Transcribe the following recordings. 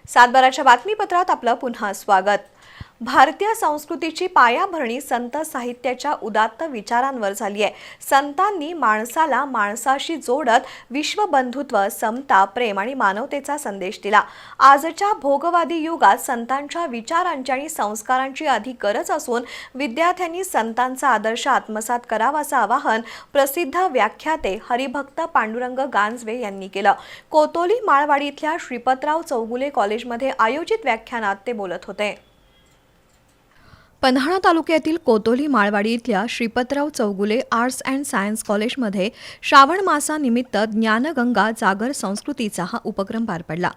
सातबाराच्या बातमीपत्रात आपलं पुन्हा स्वागत। भारतीय संस्कृतीची पायाभरणी संत साहित्याच्या उदात्त विचारांवर झाली आहे। संतांनी माणसाला माणसाशी जोडत विश्वबंधुत्व, समता, प्रेम आणि मानवतेचा संदेश दिला। आजच्या भोगवादी युगात संतांच्या विचारांची आणि संस्कारांची अधिक गरज असून विद्यार्थ्यांनी संतांचा आदर्श आत्मसात करावा असं आवाहन प्रसिद्ध व्याख्याते हरिभक्त पांडुरंग गांजवे यांनी केलं। कोतोली माळवाडी इथल्या श्रीपतराव चौगुले कॉलेजमध्ये आयोजित व्याख्यानात ते बोलत होते। पन्हाळा तालुक्यातील कोतोली माळवाडी इथल्या Shripatrao Chougule arts and science कॉलेजमध्ये श्रावण मासानिमित्त ज्ञानगंगा जागर संस्कृतीचा हा उपक्रम पार पडला।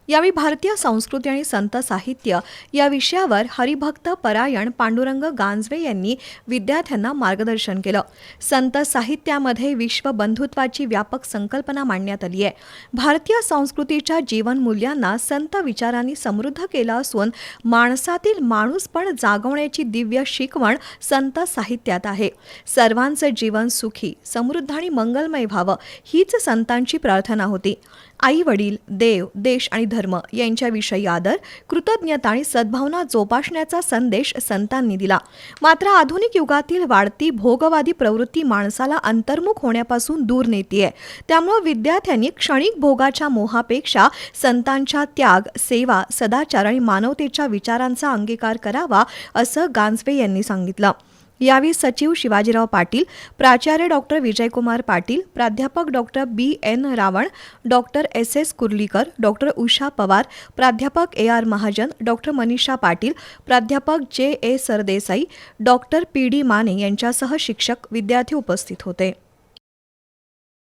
यावेळी भारतीय संस्कृती आणि संत साहित्य या विषयावर हरिभक्त परायण पांडुरंग गांजवे यांनी विद्यार्थ्यांना मार्गदर्शन केलं। संत साहित्यामध्ये विश्वबंधुत्वाची व्यापक संकल्पना मांडण्यात आली आहे। भारतीय संस्कृतीच्या जीवनमूल्यांना संत विचारांनी समृद्ध केलं असून माणसातील माणूसपण जागवण्याची दिव्य शिकवण संत साहित्यात आहे। सर्वांचे जीवन सुखी, समृद्ध आणि मंगलमय व्हावं हीच संतांची प्रार्थना होती। आई वडील, देव, देश आणि धर्म यांच्याविषयी आदर, कृतज्ञता आणि सद्भावना जोपासण्याचा संदेश संतांनी दिला। मात्र आधुनिक युगातील वाढती भोगवादी प्रवृत्ती माणसाला अंतर्मुख होण्यापासून दूर नेतीये। त्यामुळे विद्यार्थ्यांनी क्षणिक भोगाच्या मोहापेक्षा संतांच्या त्याग, सेवा, सदाचार आणि मानवतेच्या विचारांचा अंगीकार करावा असं गांजवे यांनी सांगितलं। यावेळी सचिव शिवाजीराव पाटील, प्राचार्य डॉक्टर विजयकुमार पाटील, प्राध्यापक doctor BN Ravan, doctor SS Kurlikar, doctor Usha Pawar, प्राध्यापक AR महाजन, डॉक्टर मनीषा पाटील, प्राध्यापक JA Sardesai, doctor PD Mane यांच्यासह शिक्षक, विद्यार्थी उपस्थित होते।